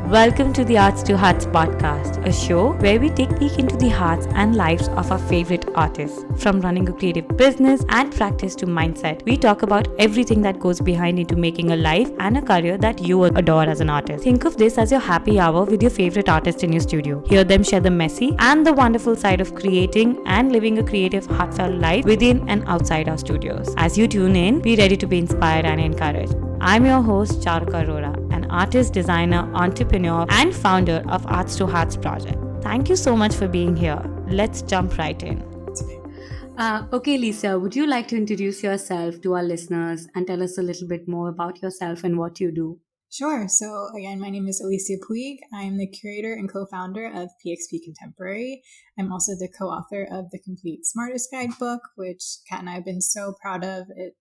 Welcome to the Arts to Hearts podcast, a show where we take a peek into the hearts and lives of our favorite artists. From running a creative business and practice to mindset, we talk about everything that goes behind into making a life and a career that you adore as an artist. Think of this as your happy hour with your favorite artist in your studio. Hear them share the messy and the wonderful side of creating and living a creative, heartfelt life within and outside our studios. As you tune in, be ready to be inspired and encouraged. I'm your host, Charuka Arora, an artist, designer, entrepreneur, and founder of Arts to Hearts project. Thank you so much for being here. Let's jump right in. Okay, Alicia, would you like to introduce yourself to our listeners and tell us a little bit more about yourself and what you do? Sure. So again, my name is Alicia Puig. I'm the curator and co-founder of Pxp Contemporary. I'm also the co-author of the Complete Smartest Guidebook, which Kat and I have been so proud of. It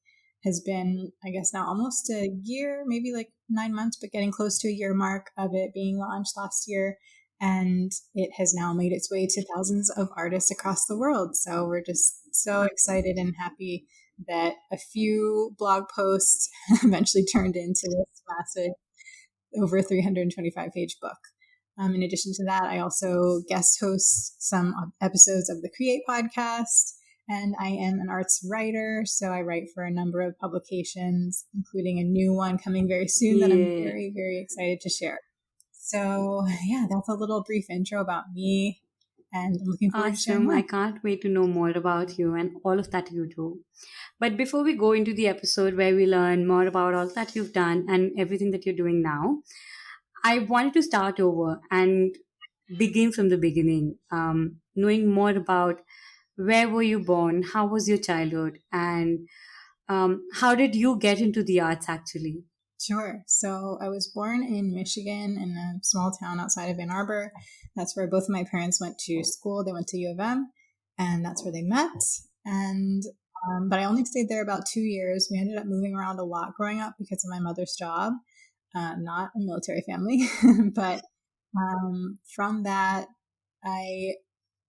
has been, I guess now almost a year, maybe like 9 months, but getting close to a year mark of it being launched last year. And it has now made its way to thousands of artists across the world. So we're just so excited and happy that a few blog posts eventually turned into this massive, over 325-page book. In addition to that, I also guest host some episodes of the Create podcast. And I am an arts writer, so I write for a number of publications, including a new one coming very soon that I'm very, very excited to share. So yeah, that's a little brief intro about me, and I'm looking forward to sharing more. I can't wait to know more about you and all of that you do. But before we go into the episode where we learn more about all that you've done and everything that you're doing now, I wanted to start over and begin from the beginning, knowing more about where were you born, how was your childhood, and how did you get into the arts actually? Sure. So I was born in Michigan in a small town outside of Ann Arbor. That's where both of my parents went to school. They went to U of M, and that's where they met. And but I only stayed there about 2 years. We ended up moving around a lot growing up because of my mother's job. Not a military family, but from that, I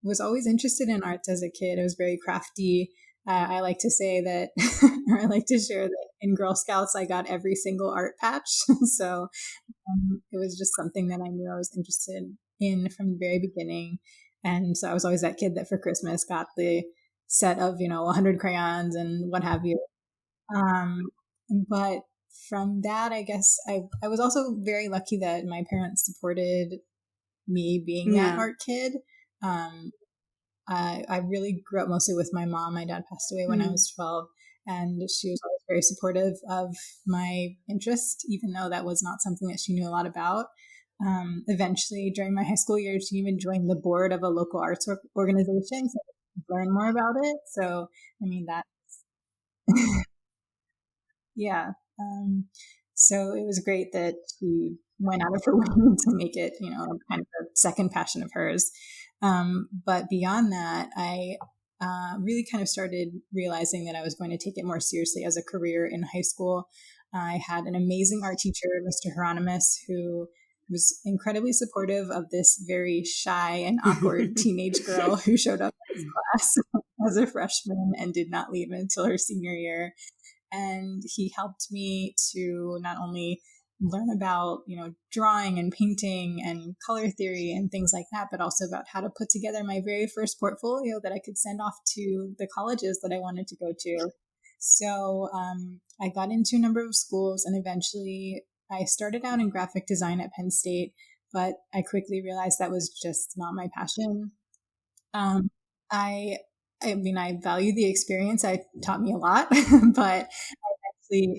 was always interested in arts as a kid. I was very crafty. I like to say that, or I like to share that in Girl Scouts, I got every single art patch. So it was just something that I knew I was interested in from the very beginning. And so I was always that kid that for Christmas got the set of, 100 crayons and what have you. But from that, I guess I was also very lucky that my parents supported me being that art kid. I really grew up mostly with my mom. My dad passed away when I was 12, and she was always very supportive of my interest, even though that was not something that she knew a lot about. Eventually, during my high school years, she even joined the board of a local arts organization so I could learn more about it. So, I mean, that's, yeah. So it was great that she went out of her way to make it, kind of a second passion of hers. But beyond that, I really kind of started realizing that I was going to take it more seriously as a career in high school. I had an amazing art teacher, Mr. Hieronymus, who was incredibly supportive of this very shy and awkward teenage girl who showed up in his class as a freshman and did not leave until her senior year. And he helped me to not only learn about, drawing and painting and color theory and things like that, but also about how to put together my very first portfolio that I could send off to the colleges that I wanted to go to. So I got into a number of schools, and eventually I started out in graphic design at Penn State, but I quickly realized that was just not my passion. I value the experience. It taught me a lot, but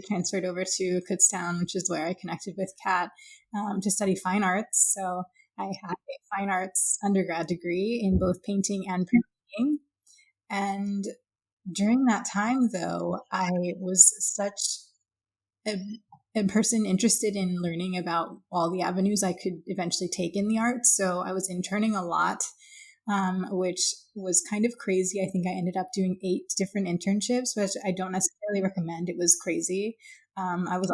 transferred over to Kutztown, which is where I connected with Kat to study fine arts. So I had a fine arts undergrad degree in both painting and printmaking. And during that time, though, I was such a person interested in learning about all the avenues I could eventually take in the arts. So I was interning a lot, which was kind of crazy. I think I ended up doing 8 different internships, which I don't necessarily recommend. It was crazy. I was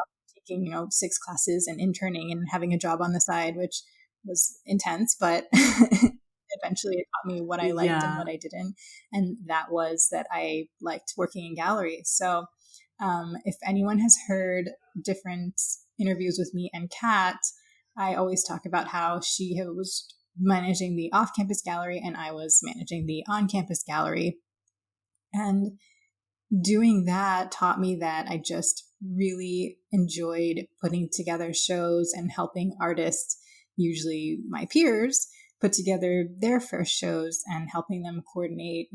taking, 6 classes and interning and having a job on the side, which was intense, but eventually it taught me what I liked and what I didn't. And that was that I liked working in galleries. So if anyone has heard different interviews with me and Kat, I always talk about how she was managing the off-campus gallery and I was managing the on-campus gallery. And doing that taught me that I just really enjoyed putting together shows and helping artists, usually my peers, put together their first shows and helping them coordinate,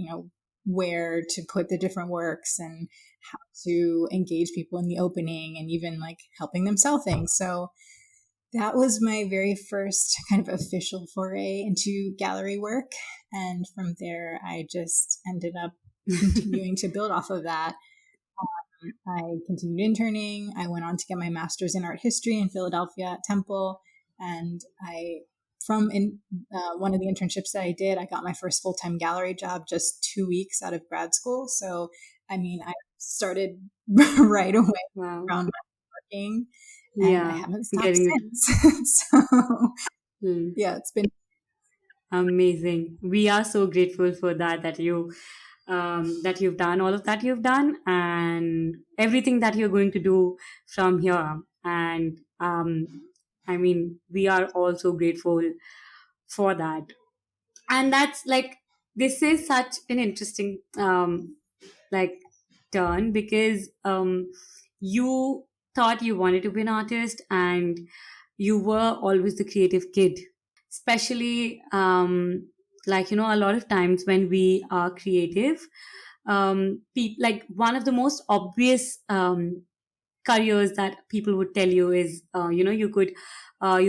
where to put the different works and how to engage people in the opening and even like helping them sell things. So that was my very first kind of official foray into gallery work. And from there, I just ended up continuing to build off of that. I continued interning. I went on to get my master's in art history in Philadelphia at Temple. And from one of the internships that I did, I got my first full-time gallery job just 2 weeks out of grad school. So, I started right away around working. And I haven't stopped since. So, yeah, it's been amazing. We are so grateful for that you've done all of that you've done and everything that you're going to do from here. And we are also grateful for that. And that's like, this is such an interesting turn, because you thought you wanted to be an artist and you were always the creative kid, especially a lot of times when we are creative, one of the most obvious careers that people would tell you is you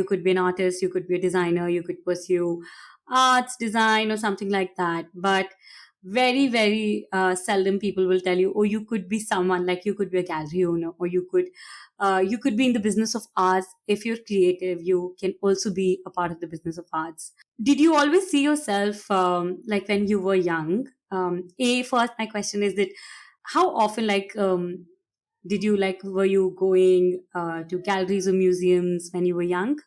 could be an artist, you could be a designer, you could pursue arts, design, or something like that. But very, very seldom people will tell you, oh, you could be someone, like you could be a gallery owner, or you could be in the business of arts. If you're creative, you can also be a part of the business of arts. Did you always see yourself when you were young? First, my question is that how often were you going to galleries or museums when you were young?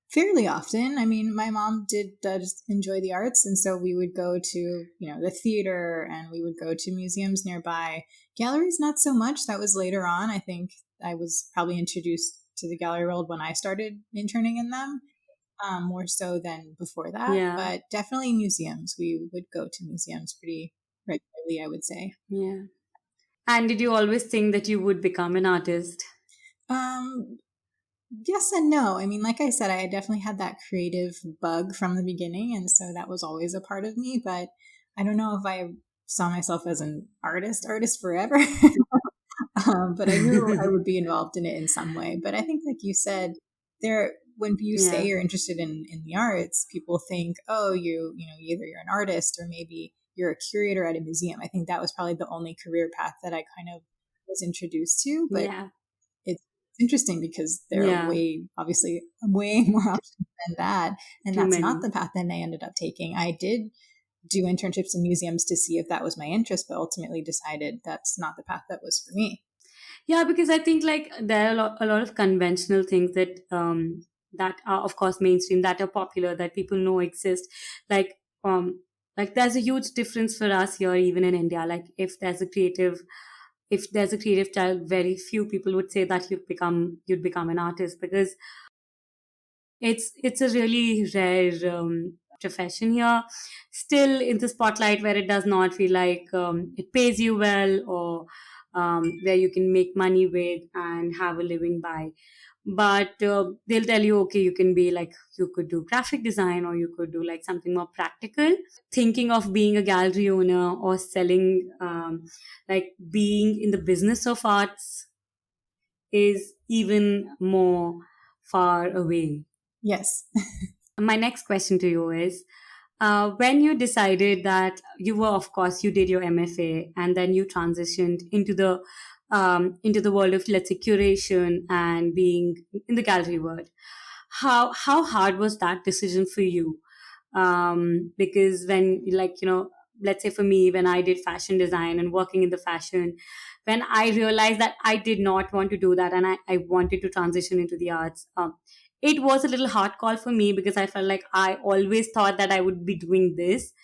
Fairly often. My mom does enjoy the arts, and so we would go to, the theater, and we would go to museums nearby. Galleries, not so much. That was later on. I think I was probably introduced to the gallery world when I started interning in them, more so than before that. Yeah. But definitely museums. We would go to museums pretty regularly, I would say. Yeah. And did you always think that you would become an artist? Yes and no. Like I said, I definitely had that creative bug from the beginning, and so that was always a part of me. But I don't know if I saw myself as an artist forever. But I knew I would be involved in it in some way. But I think, like you said, when you say you're interested in the arts, people think, oh, either you're an artist or maybe you're a curator at a museum. I think that was probably the only career path that I kind of was introduced to. But it's interesting because there are obviously way more options than that. And that's not the path that I ended up taking. I did do internships in museums to see if that was my interest, but ultimately decided that's not the path that was for me. Yeah, because I think there are a lot of conventional things that are, of course, mainstream, that are popular, that people know exist. There's a huge difference for us here, even in India. If there's a creative child, very few people would say that you'd become an artist, because it's a really rare profession here, still in the spotlight, where it does not feel like it pays you well, or where you can make money with and have a living by. But they'll tell you, okay, you can be you could do graphic design, or you could do something more practical. Thinking of being a gallery owner or selling, being in the business of arts, is even more far away. Yes. My next question to you is, when you decided that you did your MFA and then you transitioned into the world of, let's say, curation and being in the gallery world, how hard was that decision for you? Because when, let's say for me, when I did fashion design and working in the fashion, when I realized that I did not want to do that and I wanted to transition into the arts, it was a little hard call for me, because I felt like I always thought that I would be doing this.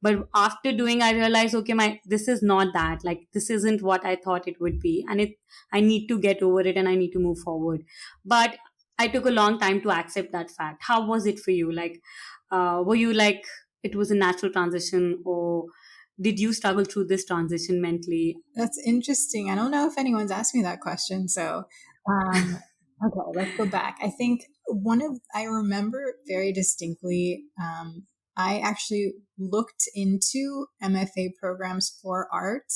But after doing, I realized, okay, this is not that. This isn't what I thought it would be. And I need to get over it and I need to move forward. But I took a long time to accept that fact. How was it for you? Like, were you like it was a natural transition, or did you struggle through this transition mentally? That's interesting. I don't know if anyone's asked me that question. So, okay, let's go back. I think I remember very distinctly, I actually looked into MFA programs for art,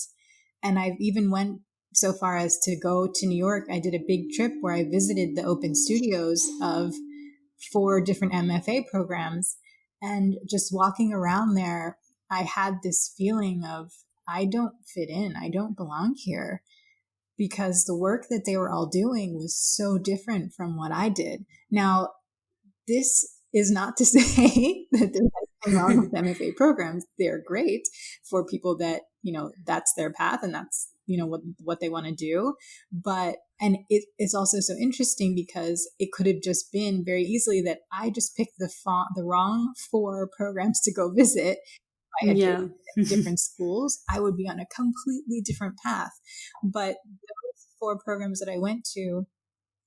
and I've even went so far as to go to New York. I did a big trip where I visited the open studios of 4 different MFA programs, and just walking around there, I had this feeling of, I don't fit in. I don't belong here, because the work that they were all doing was so different from what I did. Now, this is not to say that there's nothing wrong with MFA programs. They're great for people that, that's their path and that's, what they want to do. And it's also so interesting because it could have just been very easily that I just picked the wrong 4 programs to go visit. I had Yeah. different schools, I would be on a completely different path. But those 4 programs that I went to,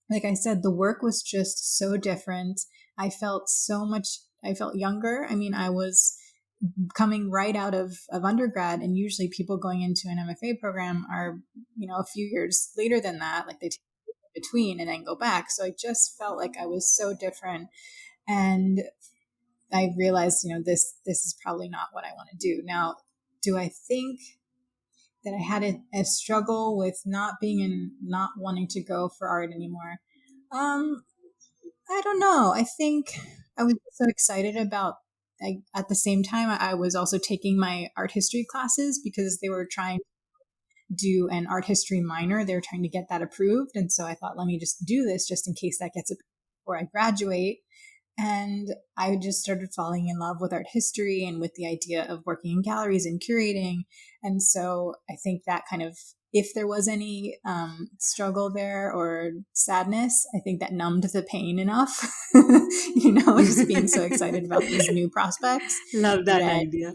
like I said, the work was just so different. I felt younger. I mean, I was coming right out of undergrad, and usually people going into an MFA program are, a few years later than that, like they take in between and then go back. So I just felt like I was so different. And I realized, this is probably not what I want to do. Now, do I think that I had a struggle with not wanting to go for art anymore? I don't know. I think I was so excited about, at the same time, I was also taking my art history classes because they were trying to do an art history minor. They were trying to get that approved. And so I thought, let me just do this just in case that gets approved before I graduate. And I just started falling in love with art history and with the idea of working in galleries and curating. And so I think that kind of, if there was any struggle there or sadness, I think that numbed the pain enough, just being so excited about these new prospects. Love that idea.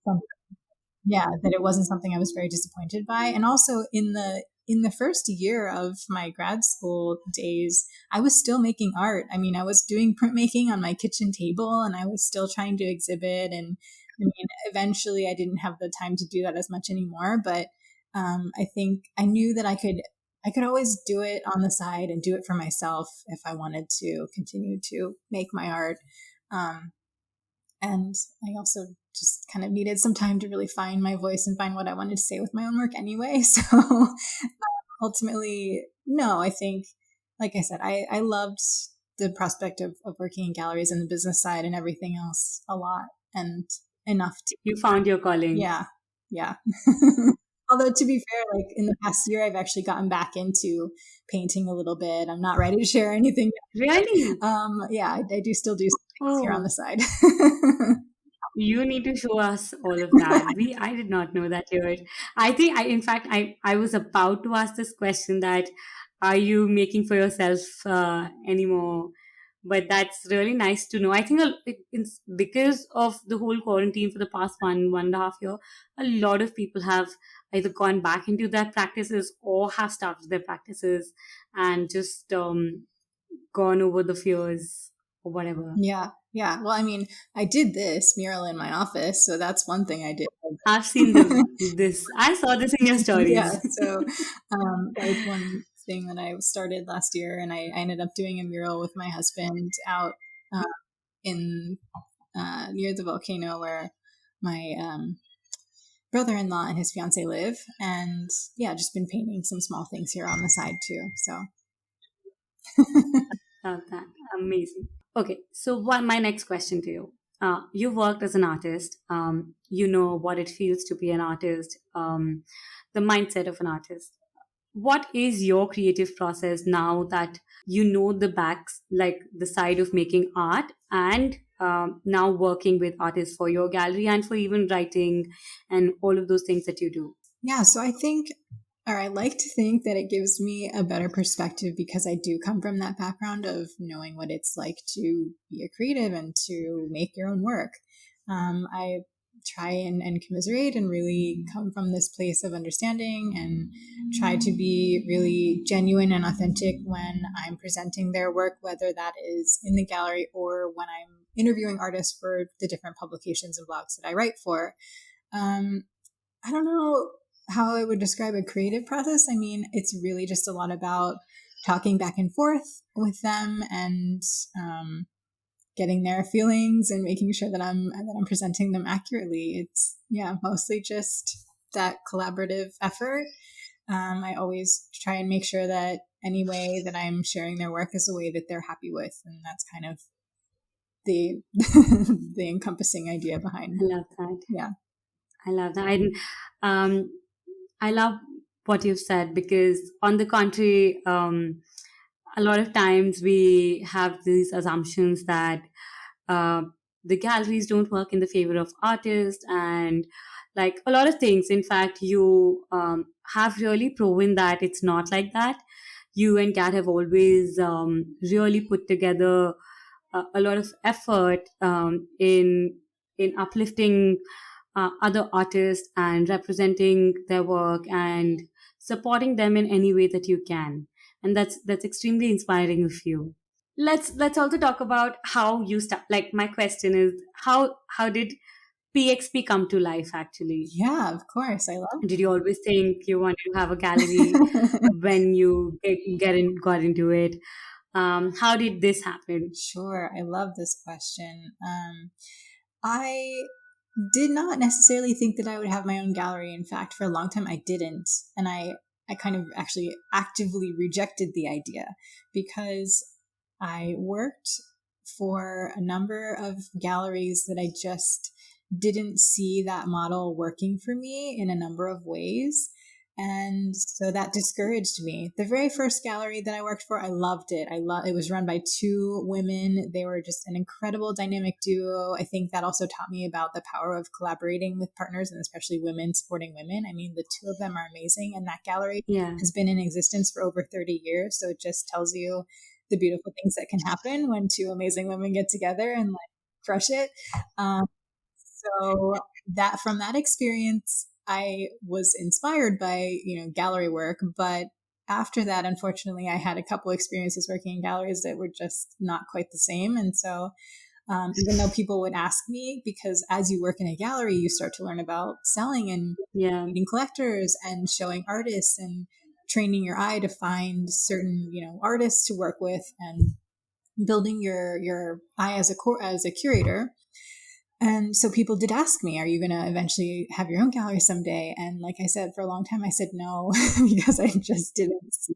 That it wasn't something I was very disappointed by. And also in the first year of my grad school days, I was still making art. I mean, I was doing printmaking on my kitchen table, and I was still trying to exhibit. And I mean, eventually I didn't have the time to do that as much anymore, but I think I knew that I could always do it on the side and do it for myself if I wanted to continue to make my art. And I also just kind of needed some time to really find my voice and find what I wanted to say with my own work anyway. So ultimately, no, I think, like I said, I loved the prospect of working in galleries and the business side and everything else a lot, and enough to... You found your calling. Yeah. Although, to be fair, like in the past year, I've actually gotten back into painting a little bit. I'm not ready to share anything. Really? Yeah, I do still do some things here on the side. You need to show us all of that. I did not know that here. I think in fact, I was about to ask this question that, are you making for yourself anymore? But that's really nice to know. I think it's because of the whole quarantine for the past 1.5 year, a lot of people have either gone back into their practices or have started their practices and just gone over the fears or whatever. Yeah. Well, I mean, I did this mural in my office, so that's one thing I did. I've seen this. I saw this in your stories. Yeah. So that was one thing that I started last year, and I ended up doing a mural with my husband out in near the volcano where my brother-in-law and his fiance live, and yeah, just been painting some small things here on the side too. So Okay, amazing. Okay, so my next question to you. You worked as an artist. You know what it feels to be an artist, the mindset of an artist. What is your creative process now that you know like the side of making art, and now working with artists for your gallery and for even writing and all of those things that you do? Yeah, so I think, or I like to think that it gives me a better perspective because I do come from that background of knowing what it's like to be a creative and to make your own work. I try and commiserate and really come from this place of understanding and try to be really genuine and authentic when I'm presenting their work, whether that is in the gallery or when I'm interviewing artists for the different publications and blogs that I write for. I don't know how I would describe a creative process. I mean, it's really just a lot about talking back and forth with them and getting their feelings and making sure that I'm presenting them accurately. It's mostly just that collaborative effort. I always try and make sure that any way that I'm sharing their work is a way that they're happy with, and that's kind of the the encompassing idea behind it. I love that. Yeah. I love that. I love what you've said, because on the contrary, a lot of times we have these assumptions that the galleries don't work in the favor of artists, and like a lot of things. In fact, you have really proven that it's not like that. You and Kat have always really put together a lot of effort in uplifting other artists and representing their work and supporting them in any way that you can, and that's extremely inspiring of you. Let's also talk about how you start. Like, my question is, how did PXP come to life actually? Yeah, of course. I love Did you always think you wanted to have a gallery when you got into it? How did this happen? Sure. I love this question. I did not necessarily think that I would have my own gallery. In fact, for a long time, I didn't. And I kind of actually actively rejected the idea because I worked for a number of galleries that I just didn't see that model working for me in a number of ways. And so that discouraged me. The very first gallery that I worked for, I loved it. It was run by two women. They were just an incredible dynamic duo. I think that also taught me about the power of collaborating with partners, and especially women supporting women. I mean, the two of them are amazing. And that gallery has been in existence for over 30 years. So it just tells you the beautiful things that can happen when two amazing women get together and like crush it. So that from that experience, I was inspired by, gallery work. But after that, unfortunately, I had a couple experiences working in galleries that were just not quite the same. And so even though people would ask me, because as you work in a gallery, you start to learn about selling and meeting collectors and showing artists and training your eye to find certain, artists to work with and building your eye as a curator. And so people did ask me, are you going to eventually have your own gallery someday? And like I said, for a long time, I said no, because I just didn't see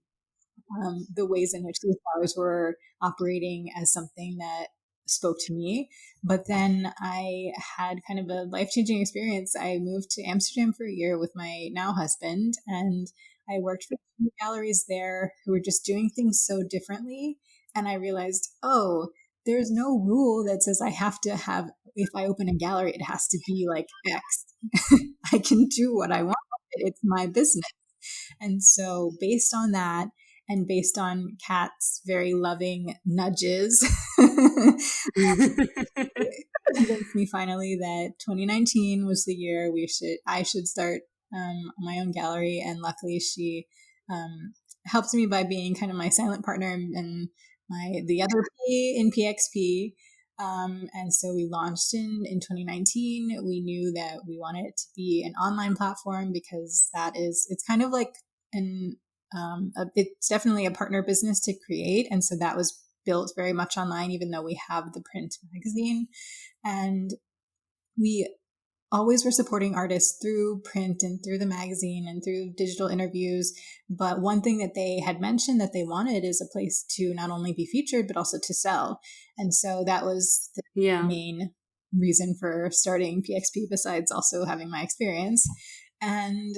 the ways in which these galleries were operating as something that spoke to me. But then I had kind of a life-changing experience. I moved to Amsterdam for a year with my now husband, and I worked for 2 galleries there who were just doing things so differently. And I realized, there's no rule that says I have to have, if I open a gallery, it has to be like X. I can do what I want. It's my business. And so based on that, and based on Kat's very loving nudges, convinced me finally that 2019 was the year I should start my own gallery. And luckily she helped me by being kind of my silent partner and the other P in PXP. And so we launched in 2019. We knew that we wanted it to be an online platform because it's kind of like it's definitely a partner business to create. And so that was built very much online, even though we have the print magazine. And we always were supporting artists through print and through the magazine and through digital interviews. But one thing that they had mentioned that they wanted is a place to not only be featured, but also to sell. And so that was the main reason for starting PXP, besides also having my experience. And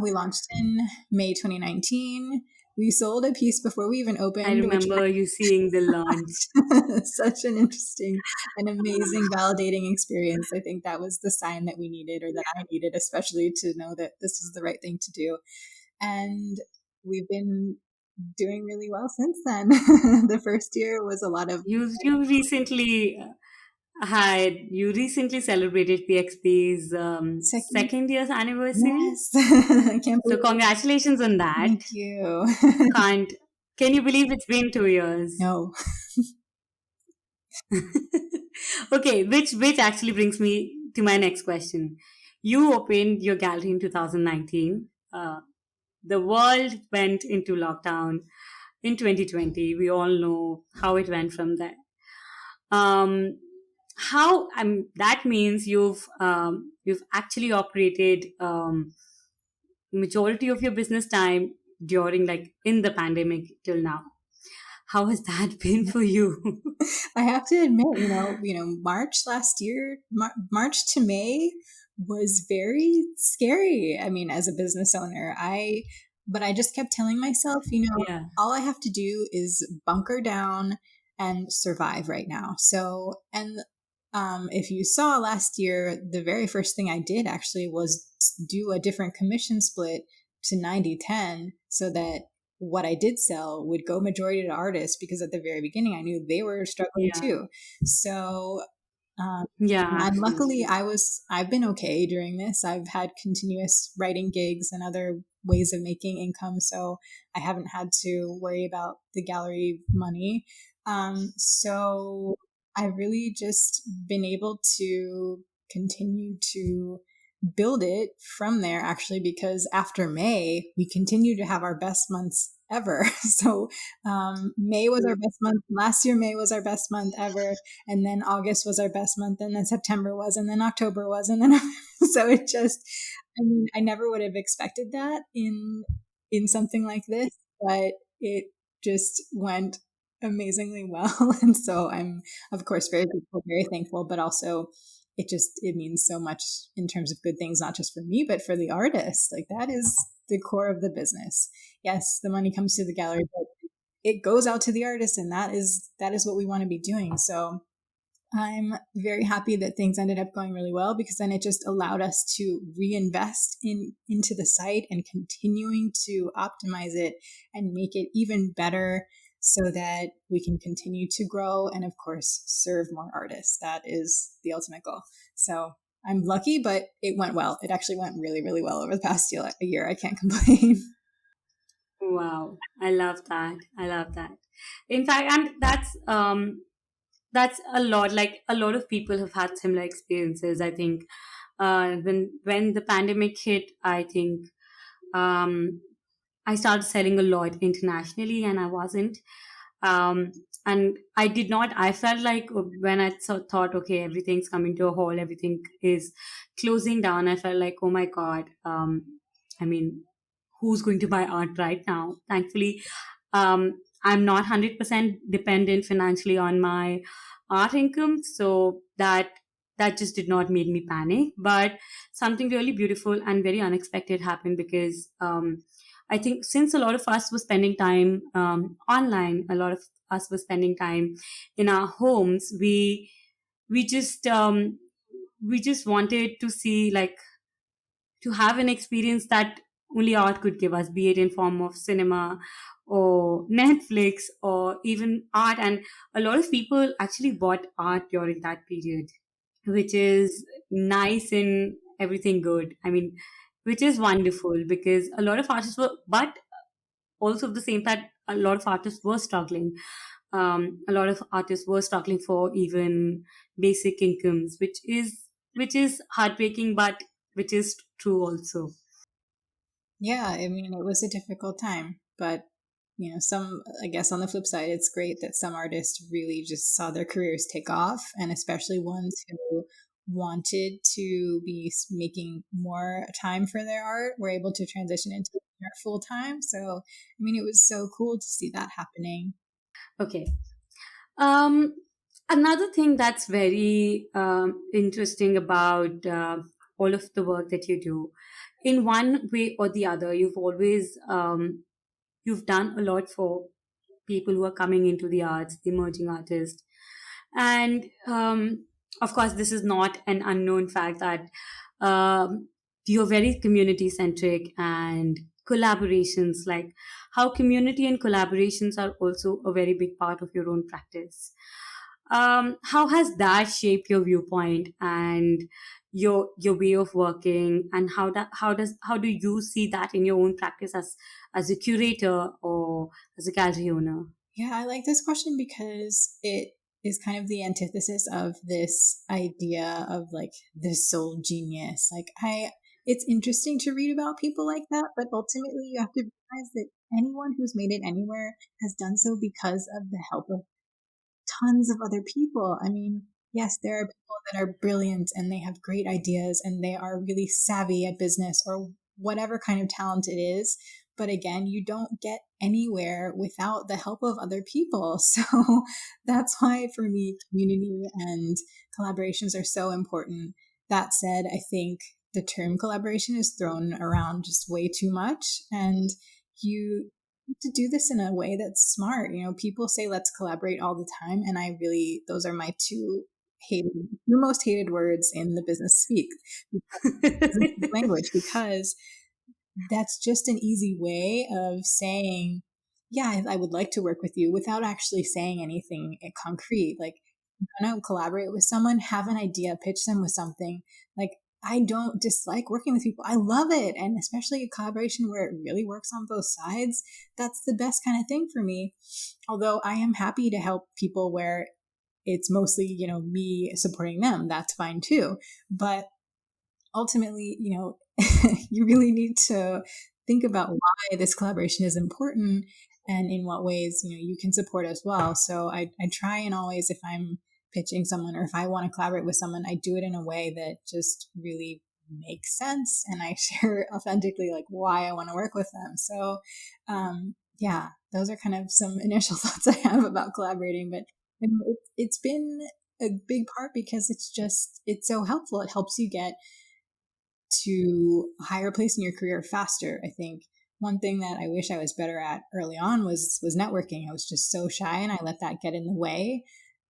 we launched in May 2019. We sold a piece before we even opened. I remember you seeing the launch. Such an interesting and amazing validating experience. I think that was the sign that we needed, or that I needed, especially, to know that this was the right thing to do. And we've been doing really well since then. The first year was a lot of... You recently... You recently celebrated PXP's Second, second year's anniversary. yes, I can't So believe it. congratulations on that. Thank you. Can't Can you believe it's been 2 years? No. Okay, which actually brings me to my next question. You opened your gallery in 2019. The world went into lockdown in 2020. We all know how it went from there. Um, how That means you've actually operated majority of your business time during, like, in the pandemic till now. How has that been for you? I have to admit, March last year, March to May was very scary. I mean, as a business owner, but I just kept telling myself, Yeah, all I have to do is bunker down and survive right now. So, and if you saw last year, the very first thing I did actually was do a different commission split to 90-10, so that what I did sell would go majority to artists, because at the very beginning I knew they were struggling yeah, too. So, um, yeah, and luckily absolutely. I've been okay during this. I've had continuous writing gigs and other ways of making income. So I haven't had to worry about the gallery money. So I've really just been able to continue to build it from there, actually, because after May, we continue to have our best months ever. So May was our best month. Last year, May was our best month ever. And then August was our best month. And then September was. And then October was. And then so it just, I mean, I never would have expected that in something like this, but it just went amazingly well. And so I'm, of course, very grateful, very thankful, but also it means so much in terms of good things, not just for me, but for the artist. Like, that is the core of the business. Yes, the money comes to the gallery, but it goes out to the artist, and that is what we want to be doing. So I'm very happy that things ended up going really well, because then it just allowed us to reinvest into the site and continuing to optimize it and make it even better, so that we can continue to grow and, of course, serve more artists. That is the ultimate goal. So I'm lucky, but it went well. It actually went really, really well over the past year. I can't complain. Wow, I love that. I love that. In fact, and that's a lot. Like, a lot of people have had similar experiences. I think when the pandemic hit, I think um, I started selling a lot internationally, and I wasn't. Um, and I did not. I felt like when I thought, okay, everything's coming to a halt, everything is closing down. I felt like, oh my god. I mean, who's going to buy art right now? Thankfully, I'm not 100% dependent financially on my art income, so that just did not make me panic. But something really beautiful and very unexpected happened, because I think since a lot of us were spending time online, a lot of us were spending time in our homes. We just we just wanted to see, like, to have an experience that only art could give us, be it in form of cinema or Netflix or even art. And a lot of people actually bought art during that period, which is nice and everything good. I mean, which is wonderful, because a lot of artists were, but also at the same time, a lot of artists were struggling. A lot of artists were struggling for even basic incomes, which is heartbreaking, but which is true also. Yeah, I mean, it was a difficult time, but I guess on the flip side, it's great that some artists really just saw their careers take off, and especially ones who wanted to be making more time for their art were able to transition into art full time. So, I mean, it was so cool to see that happening. Okay. Um, Another thing that's very interesting about all of the work that you do, in one way or the other, you've done a lot for people who are coming into the arts, the emerging artists, and of course, this is not an unknown fact that you're very community centric, and collaborations, like how community and collaborations are also a very big part of your own practice. How has that shaped your viewpoint and your way of working, and how do you see that in your own practice as a curator or as a gallery owner? Yeah, I like this question because it is kind of the antithesis of this idea of like the soul genius. It's interesting to read about people like that, but ultimately you have to realize that anyone who's made it anywhere has done so because of the help of tons of other people. I mean, yes, there are people that are brilliant and they have great ideas and they are really savvy at business or whatever kind of talent it is. But again, you don't get anywhere without the help of other people. So that's why for me, community and collaborations are so important. That said, I think the term collaboration is thrown around just way too much. And you to do this in a way that's smart. You know, people say let's collaborate all the time, and I really those are my two most hated words in the business speak language, because that's just an easy way of saying, yeah, I would like to work with you without actually saying anything concrete. Like, want to collaborate with someone, have an idea, pitch them with something. Like, I don't dislike working with people. I love it. And especially a collaboration where it really works on both sides. That's the best kind of thing for me. Although I am happy to help people where it's mostly, me supporting them. That's fine too. But ultimately, you really need to think about why this collaboration is important and in what ways, you can support as well. So I try and always, if I'm pitching someone or if I want to collaborate with someone, I do it in a way that just really makes sense. And I share authentically like why I want to work with them. So, yeah, those are kind of some initial thoughts I have about collaborating, but it's been a big part because it's so helpful. It helps you get to a higher place in your career faster. I think one thing that I wish I was better at early on was networking. I was just so shy and I let that get in the way.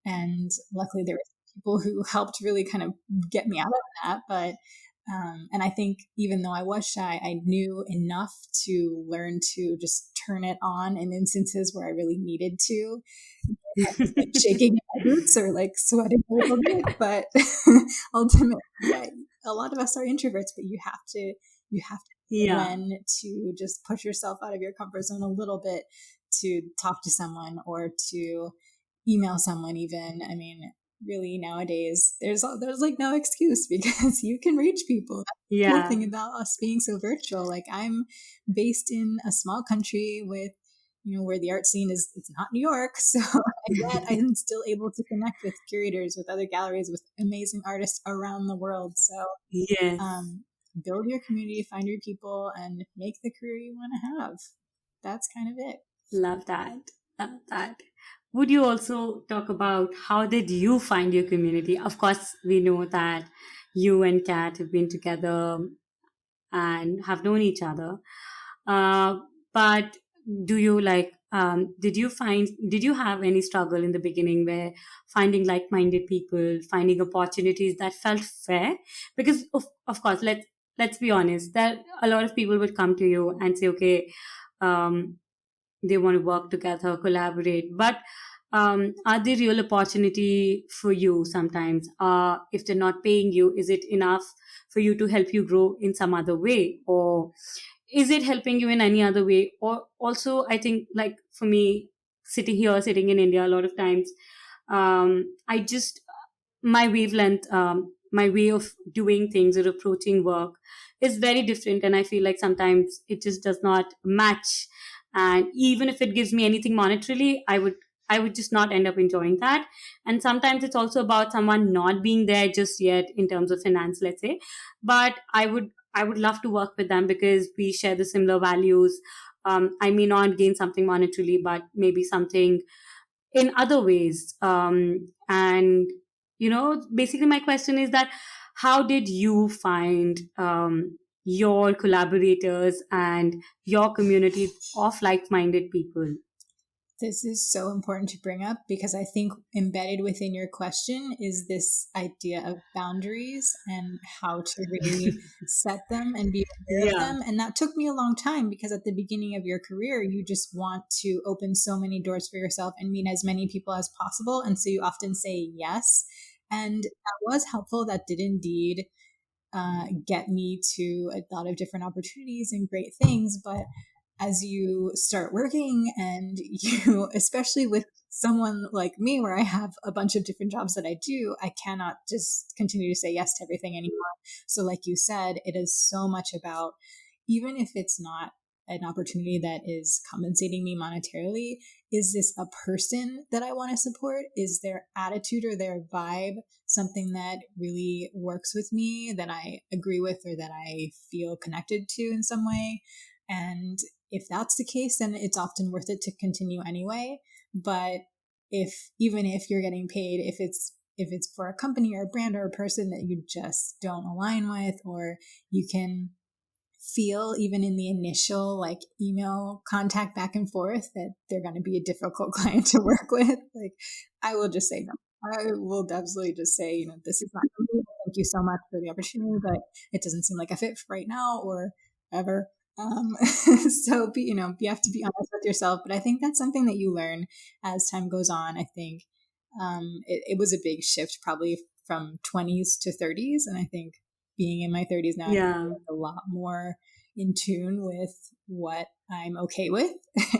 And luckily there were people who helped really kind of get me out of that. But and I think even though I was shy, I knew enough to learn to just turn it on in instances where I really needed to. Like shaking my boots or like sweating a little bit, but ultimately, yeah, a lot of us are introverts, but you have to know Yeah. when to just push yourself out of your comfort zone a little bit to talk to someone or to email someone. Even, I mean, really nowadays, there's like no excuse because you can reach people. That's the cool Yeah. thing about us being so virtual. Like I'm based in a small country with where the art scene is, it's not New York. So yet I'm still able to connect with curators, with other galleries, with amazing artists around the world. So Yes. build your community, find your people, and make the career you want to have. That's kind of it. Love that. Love that. Would you also talk about how did you find your community? Of course, we know that you and Kat have been together and have known each other. But do you did you have any struggle in the beginning where finding like-minded people, finding opportunities that felt fair? Because of course, let's be honest, that a lot of people would come to you and say, okay, um, they want to work together, collaborate, but are they real opportunity for you sometimes? If they're not paying you, is it enough for you to help you grow in some other way, or is it helping you in any other way? Or also, I think, like for me, sitting in India, a lot of times, I just my wavelength, my way of doing things or approaching work is very different, and I feel like sometimes it just does not match. And even if it gives me anything monetarily, I would just not end up enjoying that. And sometimes it's also about someone not being there just yet in terms of finance, let's say, but I would love to work with them because we share the similar values. I may not gain something monetarily, but maybe something in other ways. And basically, my question is that how did you find your collaborators and your community of like-minded people? This is so important to bring up because I think embedded within your question is this idea of boundaries and how to really set them and be aware of Yeah. them. And that took me a long time because at the beginning of your career, you just want to open so many doors for yourself and meet as many people as possible. And so you often say yes. And that was helpful. That did indeed get me to a lot of different opportunities and great things. But as you start working and you, especially with someone like me, where I have a bunch of different jobs that I do, I cannot just continue to say yes to everything anymore. So, like you said, it is so much about, even if it's not an opportunity that is compensating me monetarily, is this a person that I want to support? Is their attitude or their vibe something that really works with me, that I agree with, or that I feel connected to in some way? And if that's the case, then it's often worth it to continue anyway. But even if you're getting paid, if it's for a company or a brand or a person that you just don't align with, or you can feel even in the initial like email contact back and forth that they're going to be a difficult client to work with, like, I will just say no. I will absolutely just say, this is not for me. Thank you so much for the opportunity, but it doesn't seem like a fit right now or ever. So you have to be honest with yourself, but I think that's something that you learn as time goes on. I think it was a big shift probably from 20s to 30s, and I think being in my 30s now, Yeah. I'm a lot more in tune with what I'm okay with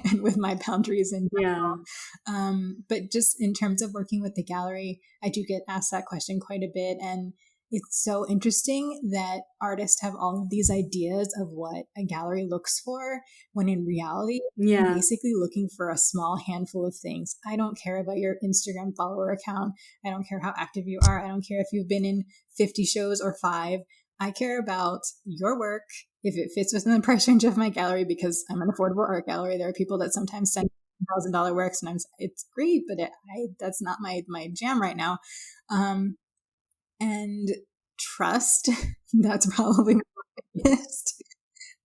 and with my boundaries in general. Yeah. But just in terms of working with the gallery, I do get asked that question quite a bit, and it's so interesting that artists have all of these ideas of what a gallery looks for, when in reality, I'm Yeah. basically looking for a small handful of things. I don't care about your Instagram follower account. I don't care how active you are. I don't care if you've been in 50 shows or 5. I care about your work, if it fits within the price range of my gallery, because I'm an affordable art gallery. There are people that sometimes send $1,000 works, and it's great, but that's not my jam right now. And trust, that's probably my biggest.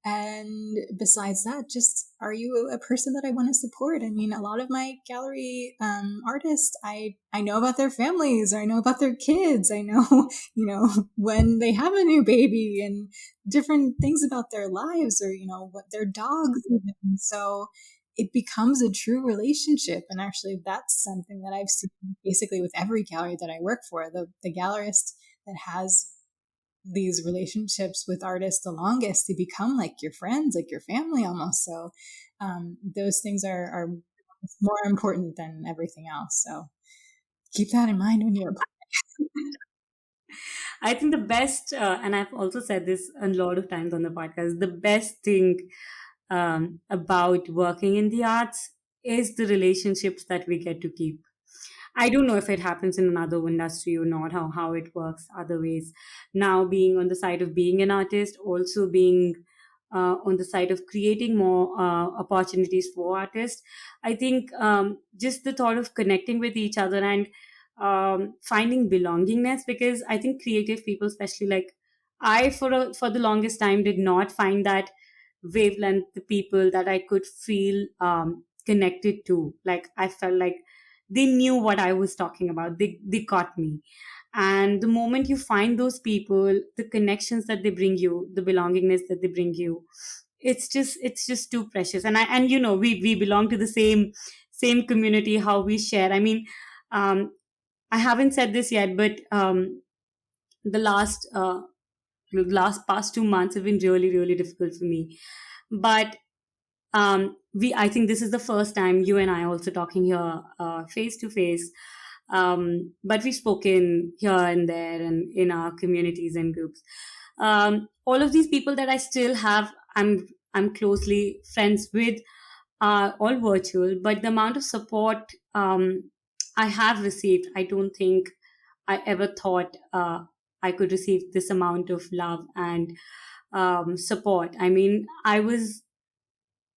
And besides that, just, are you a person that I want to support? I mean, a lot of my gallery artists, I know about their families, or I know about their kids. I know, when they have a new baby and different things about their lives, or, what their dogs even. So it becomes a true relationship. And actually, that's something that I've seen basically with every gallery that I work for. The gallerist that has these relationships with artists the longest, they become like your friends, like your family almost. So those things are more important than everything else. So keep that in mind when you're applying. I think the best, and I've also said this a lot of times on the podcast, the best thing about working in the arts is the relationships that we get to keep. I don't know if it happens in another industry or not, how it works other ways. Now, being on the side of being an artist, also being on the side of creating more opportunities for artists, I think just the thought of connecting with each other and finding belongingness, because I think creative people, especially like I, for the longest time, did not find that wavelength, the people that I could feel connected to. Like I felt like they knew what I was talking about. They got me. And the moment you find those people, the connections that they bring you, the belongingness that they bring you, it's just too precious. And we belong to the same community, how we share. I mean, I haven't said this yet, but the last past 2 months have been really, really difficult for me. But we I think this is the first time you and I also talking here face to face. But we've spoken here and there and in our communities and groups. All of these people that I still have, I'm closely friends with, are all virtual. But the amount of support I have received, I don't think I ever thought I could receive this amount of love and support. I mean,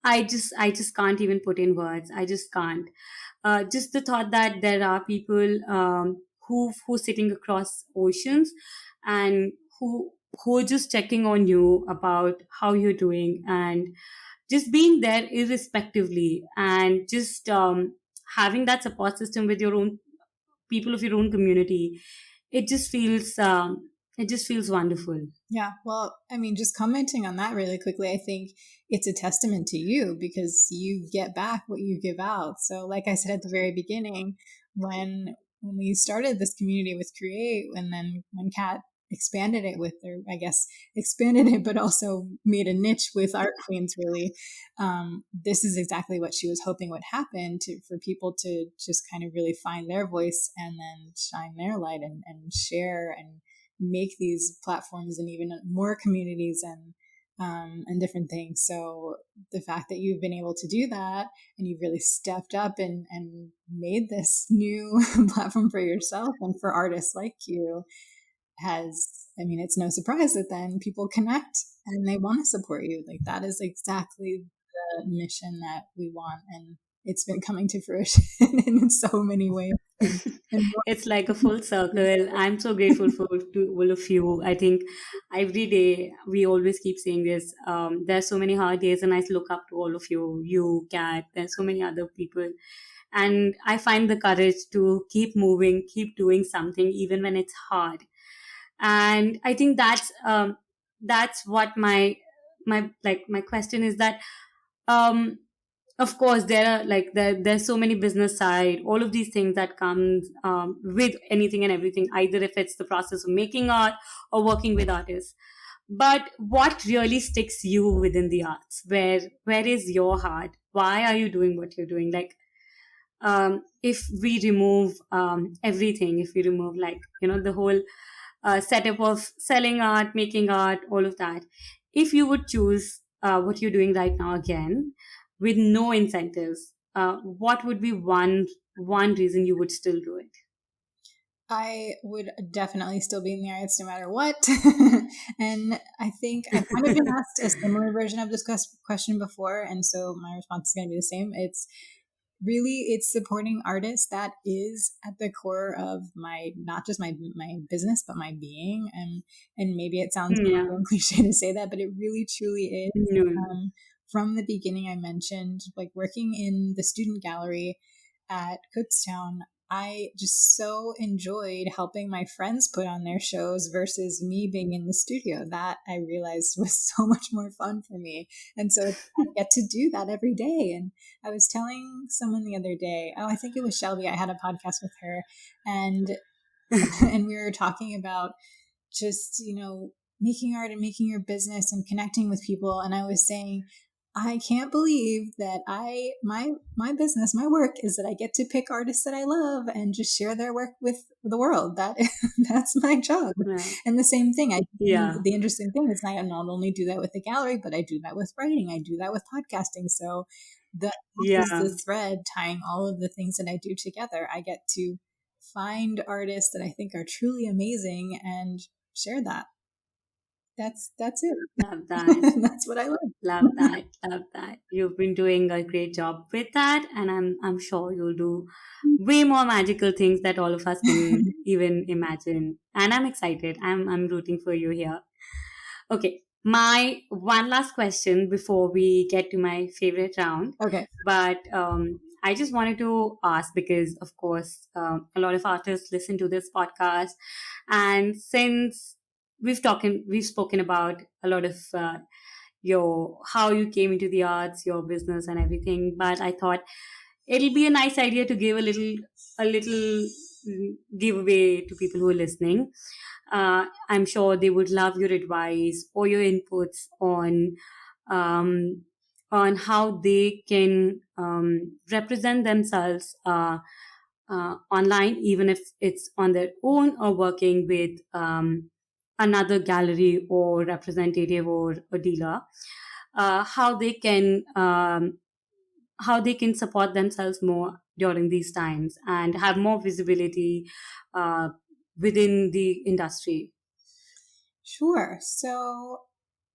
I just can't even put in words. I just can't. Just the thought that there are people who sitting across oceans and who are just checking on you about how you're doing, and just being there irrespectively, and just having that support system with your own people of your own community, it just feels wonderful. Yeah, well, I mean, just commenting on that really quickly, I think it's a testament to you because you get back what you give out. So, like I said at the very beginning, when we started this community with Create, and then when Kat expanded it with, or I guess expanded it, but also made a niche with Art Queens, really, this is exactly what she was hoping would happen for people to just kind of really find their voice and then shine their light and share and make these platforms and even more communities and different things. So the fact that you've been able to do that and you've really stepped up and made this new platform for yourself and for artists like you has, I mean, it's no surprise that then people connect and they want to support you. Like that is exactly the mission that we want. And it's been coming to fruition in so many ways. And It's like a full circle. I'm so grateful for to all of you. I think every day we always keep saying this. There's so many hard days, and I look up to all of you. You, Kat. There's so many other people, and I find the courage to keep moving, keep doing something, even when it's hard. And I think that's what my question is, that um of course there are like there's so many business side, all of these things that comes with anything and everything, either if it's the process of making art or working with artists. But what really sticks you within the arts? Where is your heart? Why are you doing what you're doing? Like, if we remove everything, if we remove, like, the whole setup of selling art, making art, all of that, if you would choose what you're doing right now again with no incentives, what would be one reason you would still do it? I would definitely still be in the arts no matter what. And I think I've kind of been asked a similar version of this question before. And so my response is going to be the same. It's supporting artists. That is at the core of my, not just my business, but my being. And maybe it sounds Yeah. cliche to say that, but it really truly is. No. From the beginning, I mentioned like working in the student gallery at Kutztown. I just so enjoyed helping my friends put on their shows versus me being in the studio. That I realized was so much more fun for me. And so I get to do that every day. And I was telling someone the other day, oh, I think it was Shelby. I had a podcast with her, and and we were talking about just, making art and making your business and connecting with people. And I was saying, I can't believe that my business, my work is that I get to pick artists that I love and just share their work with the world. That's my job. Yeah. And the same thing, Yeah. the interesting thing is I not only do that with the gallery, but I do that with writing. I do that with podcasting. So that is Yeah. the thread tying all of the things that I do together. I get to find artists that I think are truly amazing and share that. That's it. Love that. That's what I love. Love that. Love that. You've been doing a great job with that, and I'm sure you'll do way more magical things that all of us can even imagine. And I'm excited. I'm rooting for you here. Okay. My one last question before we get to my favorite round. Okay. But I just wanted to ask because, of course, a lot of artists listen to this podcast, and since we've spoken about a lot of your how you came into the arts, your business, and everything. But I thought it'll be a nice idea to give a little giveaway to people who are listening. I'm sure they would love your advice or your inputs um, on how they can represent themselves online, even if it's on their own or working with another gallery or representative or a dealer. How they can support themselves more during these times and have more visibility uh, within the industry. Sure. So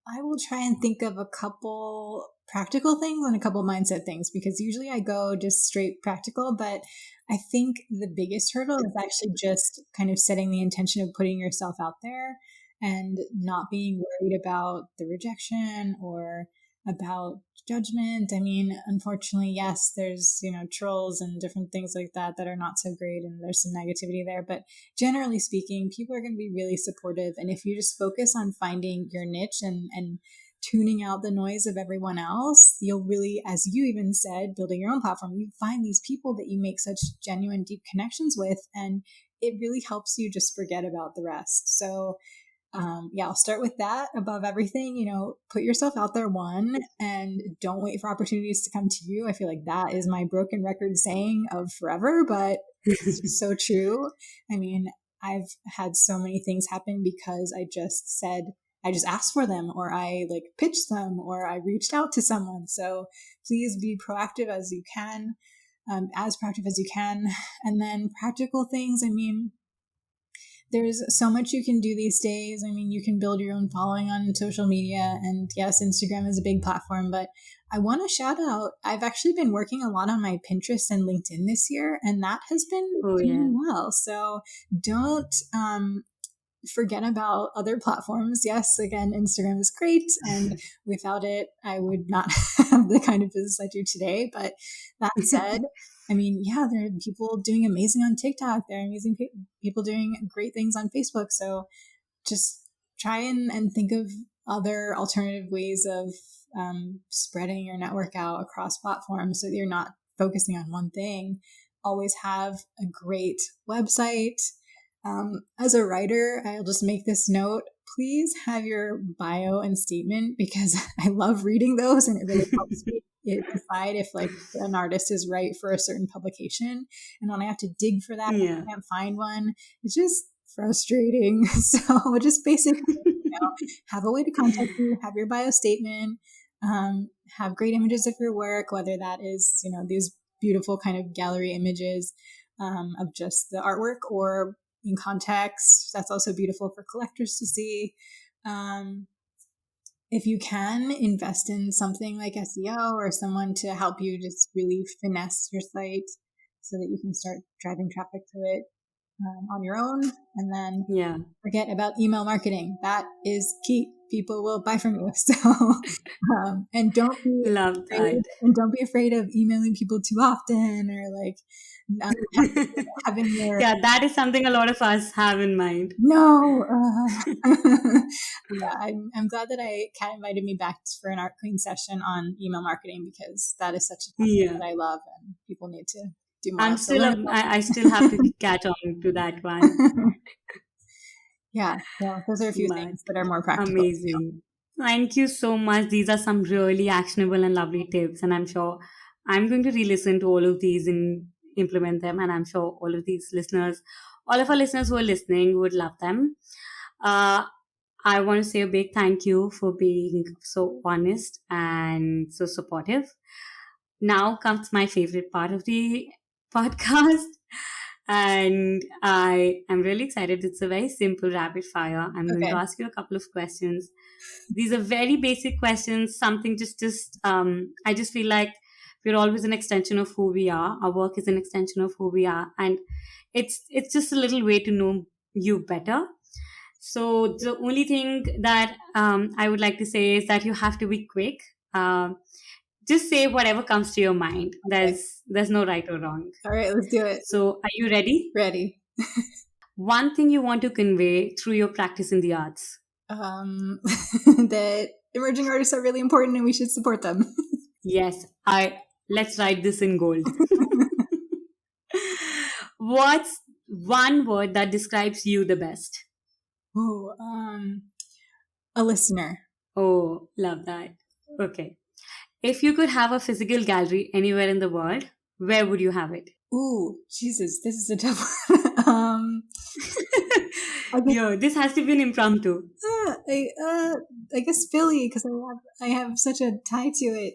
I will try and think of a couple practical things and a couple mindset things because usually I go just straight practical, but I think the biggest hurdle is actually just kind of setting the intention of putting yourself out there and not being worried about the rejection or about judgment. I mean, unfortunately, yes, there's, trolls and different things like that that are not so great, and there's some negativity there. But generally speaking, people are going to be really supportive. And if you just focus on finding your niche and tuning out the noise of everyone else, you'll really, as you even said, building your own platform, you find these people that you make such genuine, deep connections with, and it really helps you just forget about the rest. So I'll start with that above everything. Put yourself out there, one, and don't wait for opportunities to come to you. I feel like that is my broken record saying of forever, but it's so true. I mean, I've had so many things happen because I just asked for them, or I pitched them, or I reached out to someone. So please be proactive as you can, as proactive as you can. And then practical things. I mean, there's so much you can do these days. I mean, you can build your own following on social media. And yes, Instagram is a big platform, but I want to shout out, I've actually been working a lot on my Pinterest and LinkedIn this year, and that has been doing well. So don't forget about other platforms. Yes, again, Instagram is great, and without it, I would not have the kind of business I do today. But that said, I mean, yeah, there are people doing amazing on TikTok. There are amazing people doing great things on Facebook. So just try and think of other alternative ways of spreading your network out across platforms so that you're not focusing on one thing. Always have a great website. As a writer, I'll just make this note. Please have your bio and statement, because I love reading those, and it really helps me decide if an artist is right for a certain publication. And when I have to dig for that, I can't find one. It's just frustrating. So just basically, have a way to contact you, have your bio statement, have great images of your work, whether that is, these beautiful kind of gallery images of just the artwork, or in context. That's also beautiful for collectors to see. If you can, invest in something like SEO or someone to help you just really finesse your site so that you can start driving traffic to it on your own. And then forget about email marketing. That is key. People will buy from you. So, and don't be afraid of emailing people too often, or having your... Yeah, that is something a lot of us have in mind. No. I'm glad that Kat invited me back for an Art Queen session on email marketing, because that is such a topic that I love, and people need to do more. I still have to catch on to that one. Yeah, those are a few things that are more practical. Amazing. Thank you so much. These are some really actionable and lovely tips, and I'm sure I'm going to re-listen to all of these and implement them, and I'm sure all of our listeners who are listening would love them. I want to say a big thank you for being so honest and so supportive. Now comes my favorite part of the podcast, and I am really excited. It's a very simple rapid fire. I'm going to ask you a couple of questions. These are very basic questions, something I just feel like we're always an extension of who we are. Our work is an extension of who we are, and it's just a little way to know you better. So the only thing that I would like to say is that you have to be quick. Just say whatever comes to your mind. There's no right or wrong. All right, let's do it. So are you ready? Ready. One thing you want to convey through your practice in the arts? That emerging artists are really important and we should support them. Yes, let's write this in gold. What's one word that describes you the best? Oh, a listener. Oh, love that. Okay. If you could have a physical gallery anywhere in the world, where would you have it? Ooh, Jesus, this is a tough one. This has to be an impromptu. I guess Philly, because I have such a tie to it.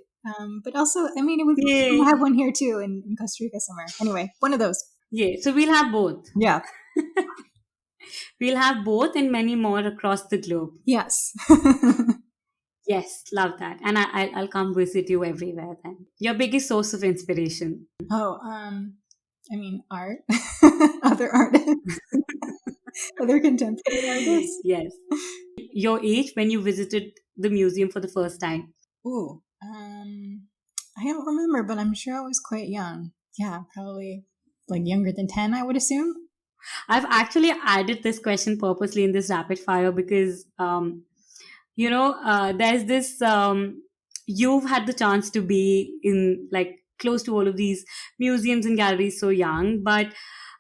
But also, I mean, it would be, I have one here too in Costa Rica somewhere. Anyway, one of those. Yeah, so we'll have both. Yeah. We'll have both and many more across the globe. Yes. Yes, love that. And I'll come visit you everywhere then. Your biggest source of inspiration? Oh, I mean, art. Other artists. Other contemporary artists. Yes. Your age when you visited the museum for the first time? Ooh, I don't remember, but I'm sure I was quite young. Yeah, probably like younger than 10, I would assume. I've actually added this question purposely in this rapid fire because, there's this, you've had the chance to be in like close to all of these museums and galleries so young, but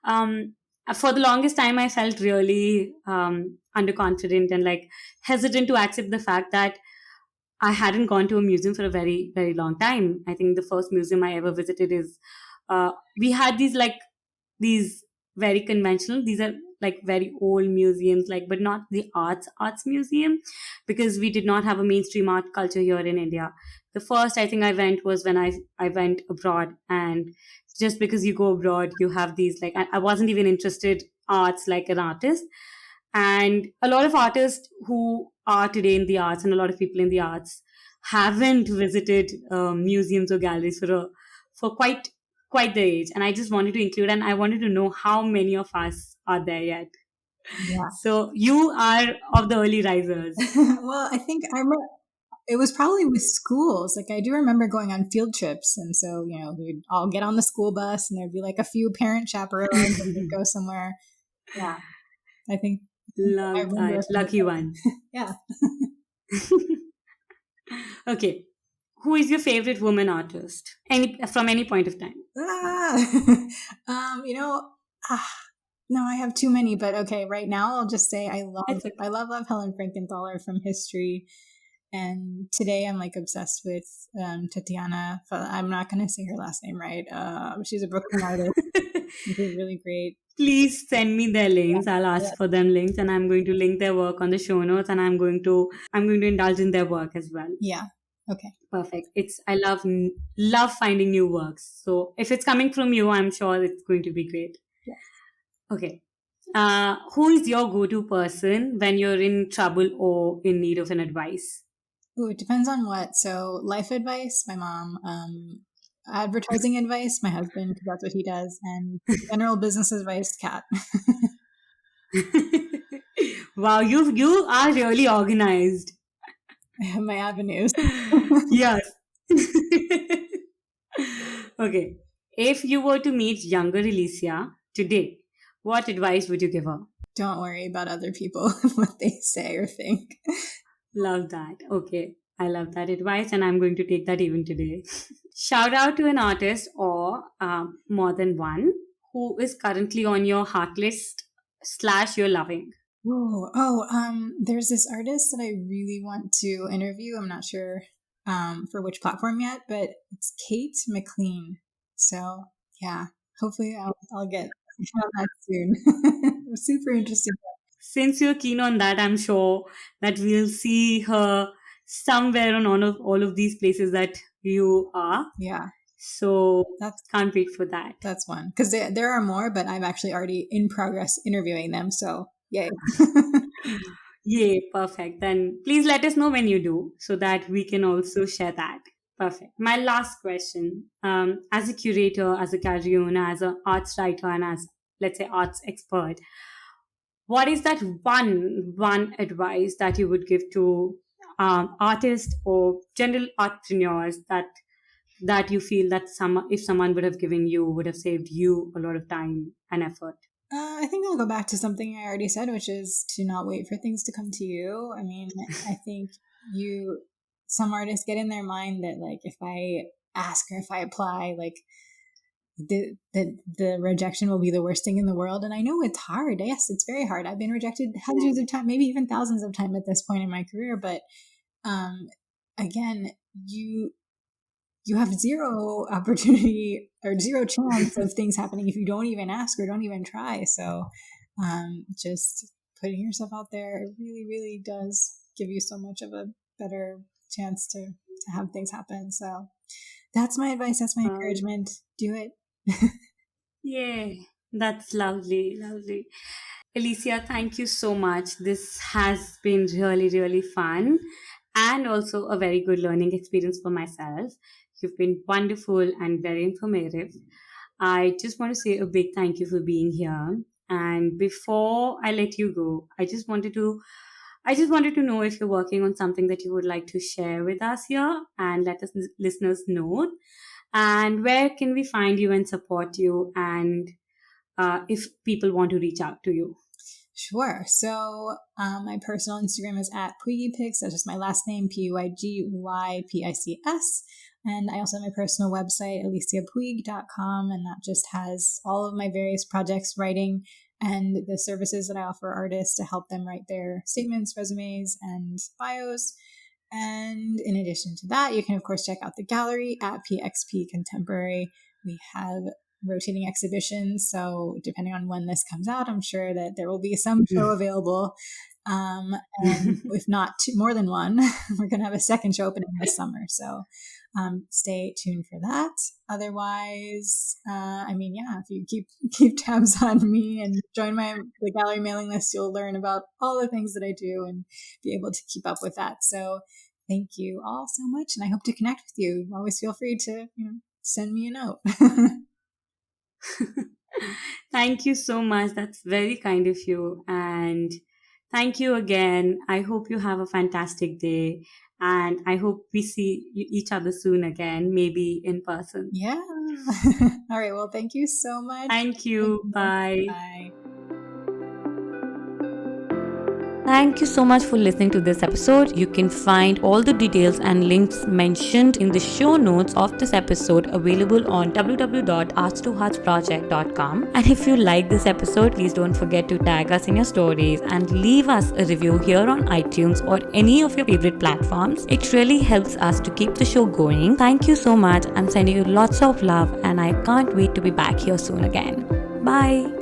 um, for the longest time, I felt really underconfident and like hesitant to accept the fact that I hadn't gone to a museum for a very, very long time. I think the first museum I ever visited is, we had these very conventional, these are like very old museums, like, but not the arts museum, because we did not have a mainstream art culture here in India. The first I think I went was when I went abroad, and just because you go abroad, you have these like, I wasn't even interested arts like an artist. And a lot of artists who are today in the arts and a lot of people in the arts haven't visited museums or galleries for quite the age. And I just wanted to include, and I wanted to know how many of us are there yet. Yeah. So you are of the early risers. Well, I think it was probably with schools. Like I do remember going on field trips, and so we'd all get on the school bus, and there'd be like a few parent chaperones, and we'd go somewhere. Yeah, I think I Love remember. that. Lucky one. Yeah. Okay. Who is your favorite woman artist? From any point of time? You know, no, I have too many, but okay. Right now, I'll just say I Okay. love Helen Frankenthaler from history, and today I'm like obsessed with Tatiana. I'm not going to say her last name right. She's a Brooklyn artist. She's really great. Please send me their links. I'll Yeah. ask for them links, and I'm going to link their work on the show notes, and I'm going to indulge in their work as well. Yeah. Okay. Perfect. I love finding new works. So if it's coming from you, I'm sure it's going to be great. Yes. Okay. Who is your go-to person when you're in trouble or in need of an advice? Ooh, it depends on what. So life advice, my mom. Advertising advice, my husband, because that's what he does, and general business advice, Kat. Wow, you are really organized. I have my avenues. Yes. Okay. If you were to meet younger Alicia today, what advice would you give her? Don't worry about other people, what they say or think. Love that. Okay. I love that advice, and I'm going to take that even today. Shout out to an artist or more than one who is currently on your heart list / you're loving. There's this artist that I really want to interview. I'm not sure for which platform yet, but it's Kate McLean. So yeah, hopefully I'll get on that soon. Super interesting. Since you're keen on that, I'm sure that we'll see her somewhere on all of these places that you are. Yeah. So can't wait for that. That's one. Because there are more, but I'm actually already in progress interviewing them. So yay. Yay, perfect. Then please let us know when you do so that we can also share that. Perfect. My last question. As a curator, as a gallery owner, as an arts writer, and as, let's say, arts expert, what is that one advice that you would give to artists or general entrepreneurs that you feel that if someone would have given you, would have saved you a lot of time and effort? I think I'll go back to something I already said, which is to not wait for things to come to you. I mean, I think some artists get in their mind that like if I ask or if I apply, like the rejection will be the worst thing in the world. And I know it's hard. Yes, it's very hard. I've been rejected hundreds of times, maybe even thousands of times at this point in my career. But again, you have zero opportunity or zero chance of things happening if you don't even ask or don't even try. So just putting yourself out there, it really, really does give you so much of a better chance to have things happen. So that's my advice. That's my encouragement. Do it. Yay. That's lovely. Lovely. Alicia, thank you so much. This has been really, really fun and also a very good learning experience for myself. You've been wonderful and very informative. I just want to say a big thank you for being here. And before I let you go, I just wanted to I just wanted to know if you're working on something that you would like to share with us here and let us listeners know. And where can we find you and support you, and if people want to reach out to you? Sure. So my personal Instagram is at PuigPics. That's just my last name, PuigPics. And I also have my personal website, aliciapuig.com, and that just has all of my various projects, writing, and the services that I offer artists to help them write their statements, resumes, and bios. And in addition to that, you can, of course, check out the gallery at Pxp Contemporary. We have rotating exhibitions, so depending on when this comes out, I'm sure that there will be some show available. And if not more than one, we're going to have a second show opening this summer. So stay tuned for that. Otherwise, if you keep tabs on me and join the gallery mailing list, you'll learn about all the things that I do and be able to keep up with that. So thank you all so much, and I hope to connect with you. Always feel free to send me a note. Thank you so much. That's very kind of you. And thank you again. I hope you have a fantastic day. And I hope we see each other soon again, maybe in person. Yeah. All right. Well, thank you so much. Thank you. Bye. Bye. Thank you so much for listening to this episode. You can find all the details and links mentioned in the show notes of this episode available on www.arts2heartsproject.com. And if you like this episode, please don't forget to tag us in your stories and leave us a review here on iTunes or any of your favorite platforms. It really helps us to keep the show going. Thank you so much. I'm sending you lots of love, and I can't wait to be back here soon again. Bye.